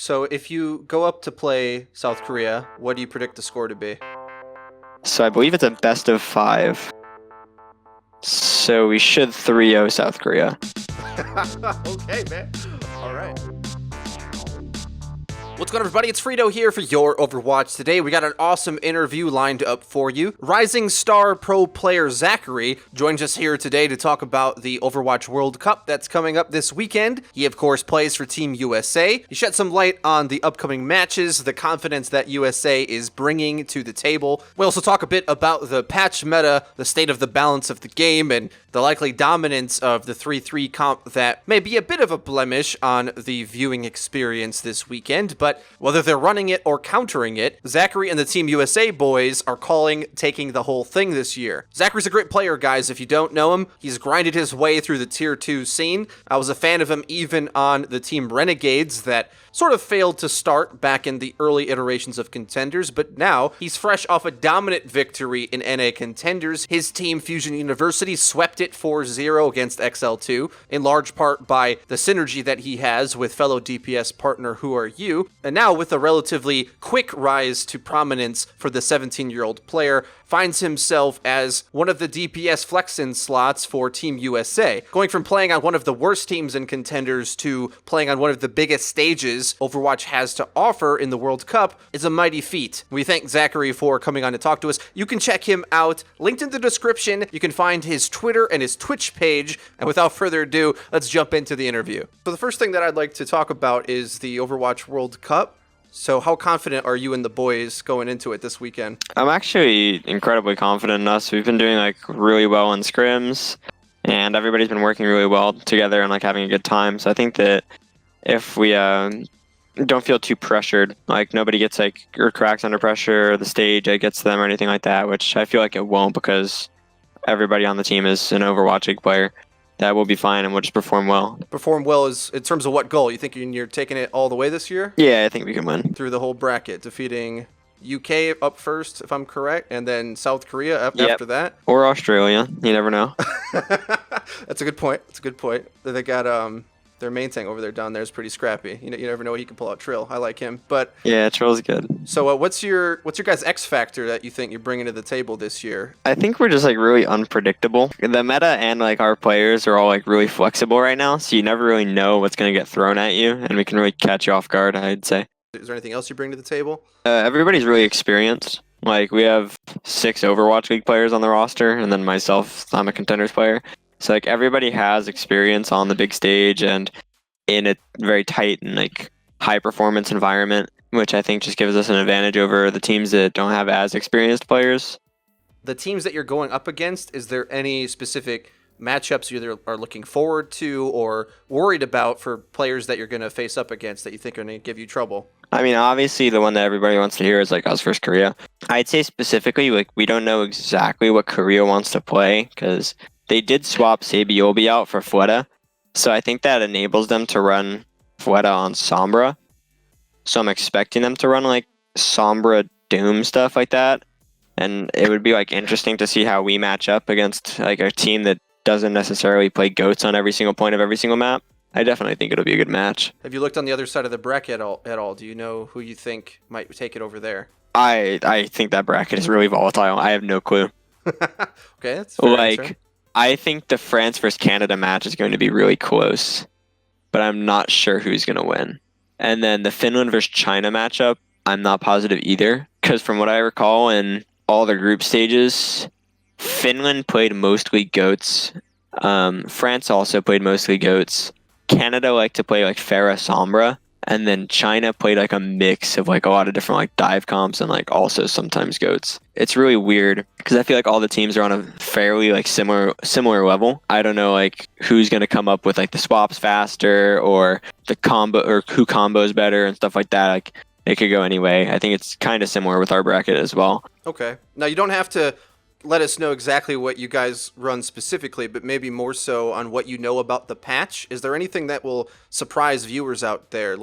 So if you go up to play South Korea, what do you predict the score to be? So I believe it's a best of 5. So we should 3-0 South Korea. Okay, man. All right. What's going on, everybody? It's FREEDO here for Your Overwatch. Today, we got an awesome interview lined up for you. Rising star pro player Zacharee joins us here today to talk about the Overwatch World Cup that's coming up this weekend. He, of course, plays for Team USA. He shed some light on the upcoming matches, the confidence that USA is bringing to the table. We also talk a bit about the patch meta, the state of the balance of the game, and the likely dominance of the 3-3 comp that may be a bit of a blemish on the viewing experience this weekend, but whether they're running it or countering it, Zacharee and the Team USA boys are calling taking the whole thing this year. Zacharee's a great player, guys. If you don't know him, he's grinded his way through the Tier 2 scene. I was a fan of him even on the Team Renegades that sort of failed to start back in the early iterations of Contenders, but now he's fresh off a dominant victory in NA Contenders. His team, Fusion University, swept it 4-0 against XL2, in large part by the synergy that he has with fellow DPS partner Who Are You, and now with a relatively quick rise to prominence for the 17-year-old player, finds himself as one of the DPS flex-in slots for Team USA. Going from playing on one of the worst teams in Contenders to playing on one of the biggest stages Overwatch has to offer in the World Cup is a mighty feat. We thank Zacharee for coming on to talk to us. You can check him out, linked in the description. You can find his Twitter and his Twitch page. And without further ado, let's jump into the interview. So the first thing that I'd like to talk about is the Overwatch World Cup. So how confident are you and the boys going into it this weekend? I'm actually incredibly confident in us. We've been doing really well in scrims, and everybody's been working really well together and having a good time. So I think that if we don't feel too pressured, nobody gets or cracks under pressure, or the stage gets to them or anything like that, which I feel like it won't because everybody on the team is an Overwatch League player, that will be fine and we'll just perform well. Perform well is in terms of what goal? You think you're taking it all the way this year? Yeah, I think we can win. Through the whole bracket, defeating UK up first, if I'm correct, and then South Korea after that? Or Australia, you never know. That's a good point. That's a good point. They got their main thing over there down there is pretty scrappy. You never know what he can pull out. Trill, I like him. But yeah, Trill's good. So what's your guys' X factor that you think you're bringing to the table this year? I think we're just really unpredictable. The meta and our players are all really flexible right now, so you never really know what's going to get thrown at you, and we can really catch you off guard, I'd say. Is there anything else you bring to the table? Everybody's really experienced. We have 6 Overwatch League players on the roster, and then myself, I'm a Contenders player. So everybody has experience on the big stage and in a very tight and high performance environment, which I think just gives us an advantage over the teams that don't have as experienced players. The teams that you're going up against, is there any specific matchups you either are looking forward to or worried about for players that you're going to face up against that you think are going to give you trouble? I mean, obviously the one that everybody wants to hear is us versus Korea. I'd say specifically we don't know exactly what Korea wants to play because they did swap Sabiolbi out for Fleta, so I think that enables them to run Fleta on Sombra. So I'm expecting them to run Sombra Doom stuff like that, and it would be interesting to see how we match up against a team that doesn't necessarily play goats on every single point of every single map. I definitely think it'll be a good match. Have you looked on the other side of the bracket at all? Do you know who you think might take it over there? I think that bracket is really volatile. I have no clue. Okay, that's fair answer. I think the France versus Canada match is going to be really close, but I'm not sure who's going to win. And then the Finland versus China matchup, I'm not positive either, because from what I recall in all the group stages, Finland played mostly goats. France also played mostly goats. Canada liked to play Pharah Sombra, and then China played a mix of a lot of different dive comps and also sometimes goats. It's really weird because I feel all the teams are on a fairly similar level. I don't know who's going to come up with the swaps faster or the combo or who combos better and stuff like that. It could go any way. I think it's kind of similar with our bracket as well. Okay. Now you don't have to let us know exactly what you guys run specifically, but maybe more so on what you know about the patch. Is there anything that will surprise viewers out there?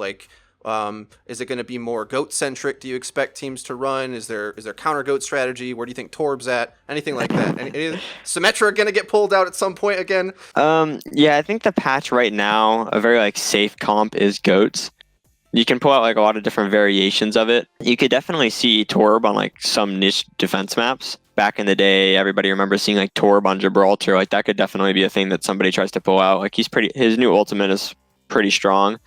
Is it going to be more goat-centric? Do you expect teams to run? Is there counter goat strategy? Where do you think Torb's at? Anything like that? Any Symmetra going to get pulled out at some point again? Yeah, I think the patch right now, a very safe comp is goats. You can pull out like a lot of different variations of it. You could definitely see Torb on like some niche defense maps. Back in the day, everybody remembers seeing like Torb on Gibraltar. Like that could definitely be a thing that somebody tries to pull out. Like his new ultimate is pretty strong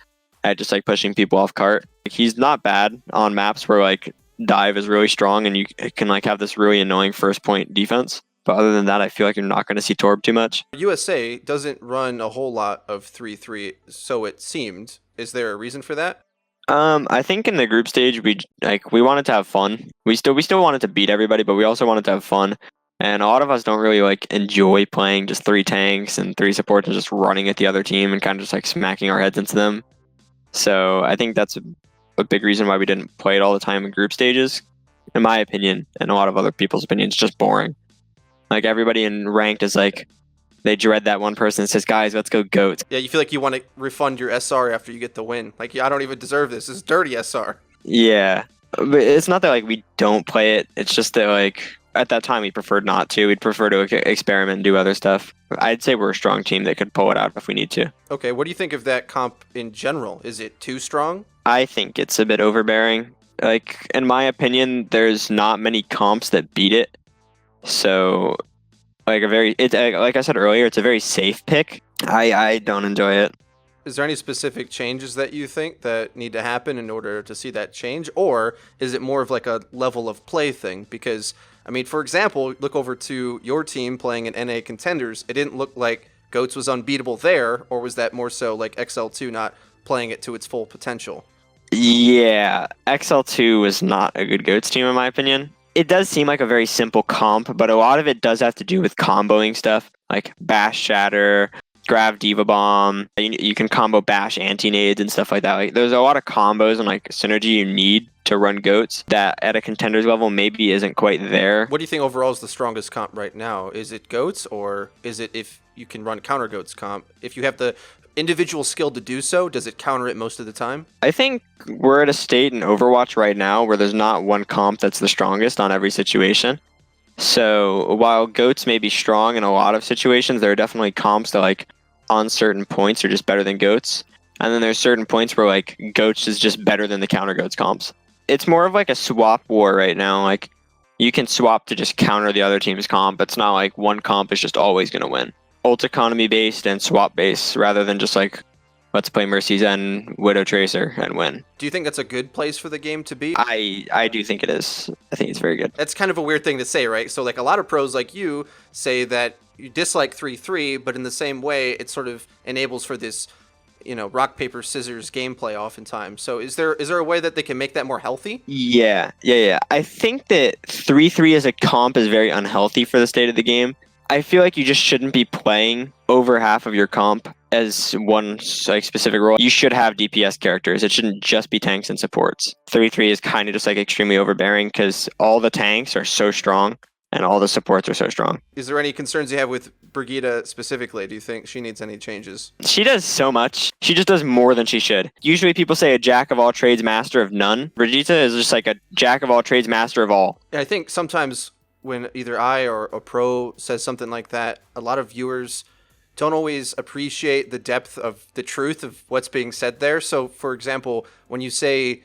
at just like pushing people off cart. Like, he's not bad on maps where like dive is really strong and you can like have this really annoying first point defense. But other than that, I feel like you're not going to see Torb too much. USA doesn't run a whole lot of 3-3, so it seemed. Is there a reason for that? I think in the group stage we wanted to have fun. We still wanted to beat everybody, but we also wanted to have fun. And a lot of us don't really like enjoy playing just 3 tanks and 3 supports and just running at the other team and kind of just like smacking our heads into them. So I think that's a big reason why we didn't play it all the time in group stages. In my opinion, and a lot of other people's opinions, just boring. Like everybody in ranked is like, they dread that one person that says, guys, let's go GOAT. Yeah, you feel like you want to refund your SR after you get the win. Like, I don't even deserve this. This is dirty SR. Yeah. But it's not that like we don't play it. It's just that like at that time we preferred not to. We'd prefer to experiment and do other stuff. I'd say we're a strong team that could pull it out if we need to. Okay, what do you think of that comp in general? Is it too strong? I think it's a bit overbearing. Like, in my opinion, there's not many comps that beat it. So, like like I said earlier, it's a very safe pick. I don't enjoy it. Is there any specific changes that you think that need to happen in order to see that change? Or is it more of like a level of play thing? Because, I mean, for example, look over to your team playing in NA Contenders. It didn't look like GOATS was unbeatable there, or was that more so like XL2 not playing it to its full potential? Yeah, XL2 was not a good GOATS team in my opinion. It does seem like a very simple comp, but a lot of it does have to do with comboing stuff, like Bash Shatter, Grav Diva Bomb. You can combo Bash anti-nades and stuff like that. Like, there's a lot of combos and like synergy you need to run GOATS that at a Contenders level maybe isn't quite there. What do you think overall is the strongest comp right now? Is it GOATS, or is it if you can run counter GOATS comp? If you have the individual skill to do so, does it counter it most of the time? I think we're at a state in Overwatch right now where there's not one comp that's the strongest on every situation. So while GOATS may be strong in a lot of situations, there are definitely comps that like on certain points are just better than GOATS. And then there's certain points where like GOATS is just better than the counter GOATS comps. It's more of like a swap war right now. Like you can swap to just counter the other team's comp. It's not like one comp is just always going to win. Ult economy based and swap based rather than just like let's play Mercy Zen, Widow Tracer and win. Do you think that's a good place for the game to be? I do think it is. I think it's very good. That's kind of a weird thing to say, right? So like a lot of pros like you say that you dislike 3-3, but in the same way it sort of enables for this, you know, rock paper scissors gameplay oftentimes. So is there a way that they can make that more healthy? Yeah. I think that 3-3 as a comp is very unhealthy for the state of the game. I feel like you just shouldn't be playing over half of your comp as one like specific role. You should have DPS characters. It shouldn't just be tanks and supports. 3-3 is kind of just like extremely overbearing because all the tanks are so strong and all the supports are so strong. Is there any concerns you have with Brigitte specifically? Do you think she needs any changes? She does so much. She just does more than she should. Usually people say a jack of all trades, master of none. Brigitte is just like a jack of all trades, master of all. I think sometimes when either I or a pro says something like that, a lot of viewers don't always appreciate the depth of the truth of what's being said there. So, for example, when you say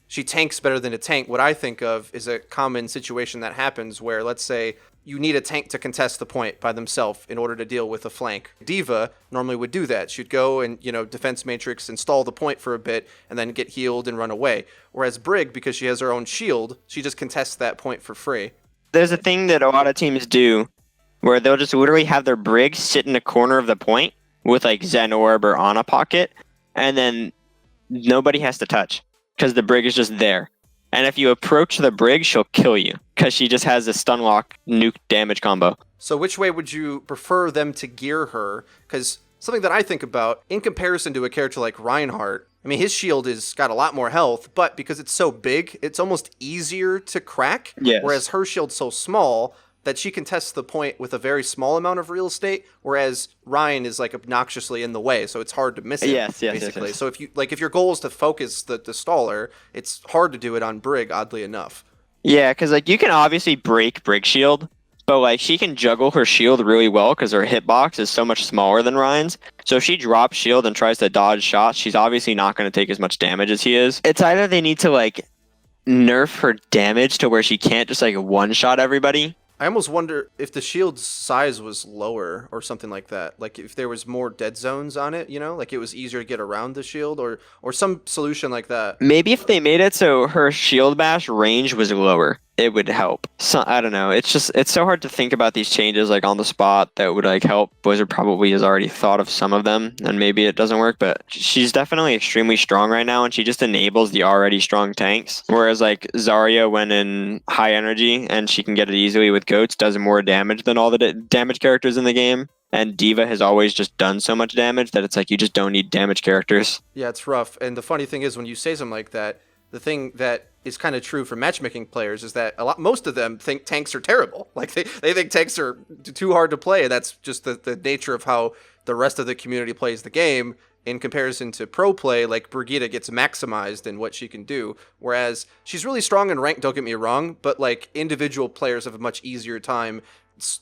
she tanks better than a tank, what I think of is a common situation that happens where, let's say, you need a tank to contest the point by themselves in order to deal with a flank. Diva normally would do that. She'd go and, defense matrix, install the point for a bit, and then get healed and run away. Whereas Brig, because she has her own shield, she just contests that point for free. There's a thing that a lot of teams do where they'll just literally have their Brig sit in a corner of the point with like Zen Orb or Ana Pocket, and then nobody has to touch because the Brig is just there. And if you approach the Brig, she'll kill you because she just has a stun lock nuke damage combo. So which way would you prefer them to gear her? Because something that I think about, in comparison to a character like Reinhardt, I mean, his shield is got a lot more health, but because it's so big, it's almost easier to crack. Yes. Whereas her shield's so small that she contests the point with a very small amount of real estate, whereas Ryan is like obnoxiously in the way, so it's hard to miss it. Yes. So if your goal is to focus the staller, it's hard to do it on Brig, oddly enough. Yeah, because like you can obviously break Brig shield, but like she can juggle her shield really well because her hitbox is so much smaller than Ryan's. So if she drops shield and tries to dodge shots, she's obviously not going to take as much damage as he is. It's either they need to like nerf her damage to where she can't just like one-shot everybody. I almost wonder if the shield's size was lower or something like that. Like if there was more dead zones on it, you know, like it was easier to get around the shield or some solution like that. Maybe if they made it so her shield bash range was lower, it would help. So I don't know. It's so hard to think about these changes like on the spot that would like help. Blizzard probably has already thought of some of them, and maybe it doesn't work. But she's definitely extremely strong right now, and she just enables the already strong tanks. Whereas like Zarya, when in high energy and she can get it easily with goats, does more damage than all the damage characters in the game. And D.Va has always just done so much damage that it's like you just don't need damage characters. Yeah, it's rough. And the funny thing is, when you say something like that, the thing that is kind of true for matchmaking players is that most of them think tanks are terrible. Like they think tanks are too hard to play. That's just the nature of how the rest of the community plays the game. In comparison to pro play, like Brigitte gets maximized in what she can do, whereas she's really strong in rank, don't get me wrong, but like individual players have a much easier time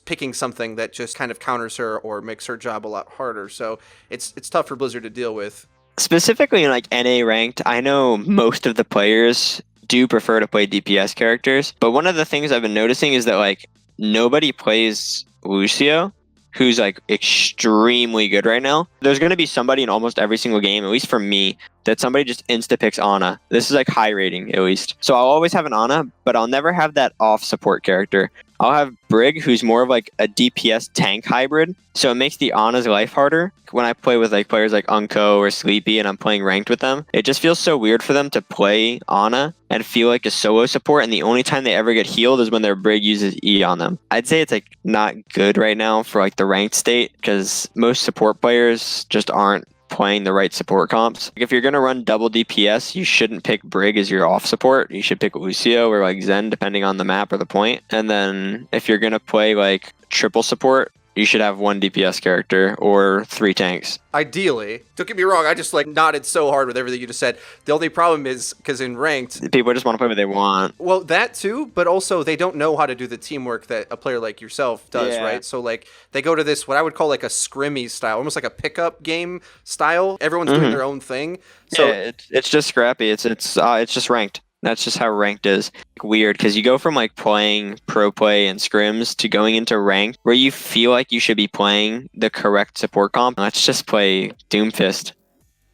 picking something that just kind of counters her or makes her job a lot harder. So it's tough for Blizzard to deal with. Specifically in like NA ranked, I know most of the players do prefer to play DPS characters, but one of the things I've been noticing is that like nobody plays Lucio, who's like extremely good right now. There's going to be somebody in almost every single game, at least for me, that somebody just insta-picks Ana. This is like high rating, at least. So I'll always have an Ana, but I'll never have that off support character. I'll have Brig, who's more of like a DPS tank hybrid. So it makes the Ana's life harder. When I play with like players like Unko or Sleepy and I'm playing ranked with them, it just feels so weird for them to play Ana and feel like a solo support. And the only time they ever get healed is when their Brig uses E on them. I'd say it's like not good right now for like the ranked state because most support players just aren't playing the right support comps. If you're going to run double DPS, you shouldn't pick Brig as your off support. You should pick Lucio or like Zen, depending on the map or the point. And then if you're going to play like triple support, you should have one DPS character or 3 tanks. Ideally. Don't get me wrong, I just like nodded so hard with everything you just said. The only problem is, because in ranked... people just want to play what they want. Well, that too, but also they don't know how to do the teamwork that a player like yourself does, right? So like they go to this, what I would call like a scrimmy style, almost like a pickup game style. Everyone's doing their own thing. So yeah, it's just scrappy. It's just ranked. That's just how ranked is. Weird, because you go from like playing pro play and scrims to going into ranked where you feel like you should be playing the correct support comp. Let's just play Doomfist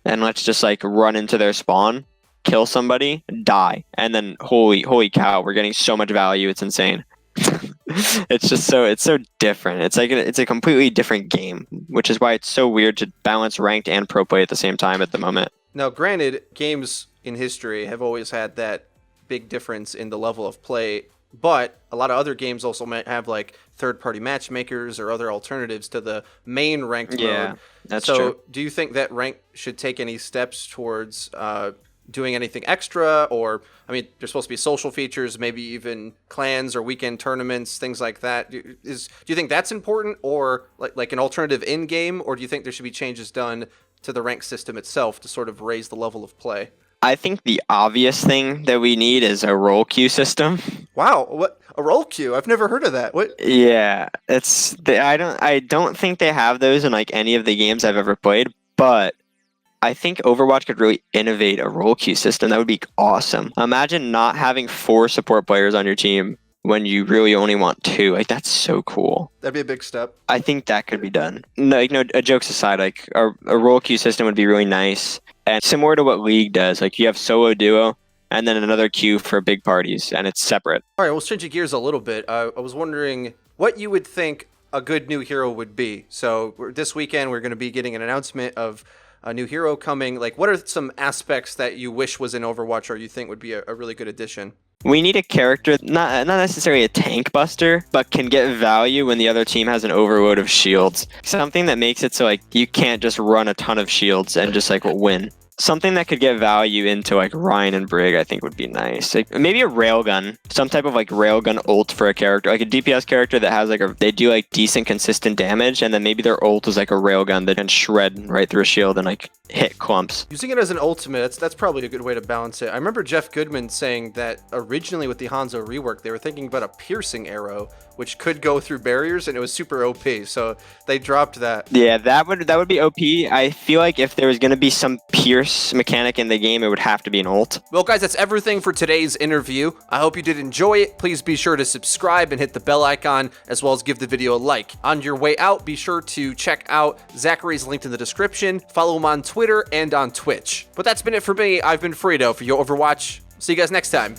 and let's just like run into their spawn, kill somebody, die, and then holy cow, we're getting so much value. It's insane. It's so different. It's a completely different game, which is why it's so weird to balance ranked and pro play at the same time at the moment. Now, granted, games in history have always had that big difference in the level of play, but a lot of other games also might have like third-party matchmakers or other alternatives to the main ranked mode. That's so true. Do you think that rank should take any steps towards doing anything extra? Or, I mean, there's supposed to be social features, maybe even clans or weekend tournaments, things like that. Do you think that's important, or like an alternative in-game, or do you think there should be changes done to the rank system itself to sort of raise the level of play? I think the obvious thing that we need is a role queue system. Wow, what a role queue? I've never heard of that. What? Yeah, I don't think they have those in like any of the games I've ever played, but I think Overwatch could really innovate a role queue system. That would be awesome. Imagine not having 4 support players on your team when you really only want 2. Like, that's so cool. That'd be a big step. I think that could be done. No, jokes aside, like a role queue system would be really nice. And similar to what League does, like you have solo duo and then another queue for big parties, and it's separate. All right, well, changing gears a little bit. I was wondering what you would think a good new hero would be. So this weekend, we're going to be getting an announcement of a new hero coming. Like, what are some aspects that you wish was in Overwatch or you think would be a really good addition? We need a character, not necessarily a tank buster, but can get value when the other team has an overload of shields. Something that makes it so like you can't just run a ton of shields and just like win. something that could get value into like Ryan and Brig, I think would be nice. Like maybe a railgun, some type of like railgun ult for a character, like a DPS character that has like they do like decent consistent damage, and then maybe their ult is like a railgun that can shred right through a shield and like hit clumps. Using it as an ultimate, that's probably a good way to balance it. I remember Jeff Goodman saying that originally with the Hanzo rework, they were thinking about a piercing arrow, which could go through barriers, and it was super OP. So they dropped that. Yeah, that would be OP. I feel like if there was going to be some pierce mechanic in the game, it would have to be an ult. Well, guys, that's everything for today's interview. I hope you did enjoy it. Please be sure to subscribe and hit the bell icon, as well as give the video a like. On your way out, be sure to check out Zacharee's linked in the description. Follow him on Twitter and on Twitch. But that's been it for me. I've been FREEDO for Your Overwatch. See you guys next time.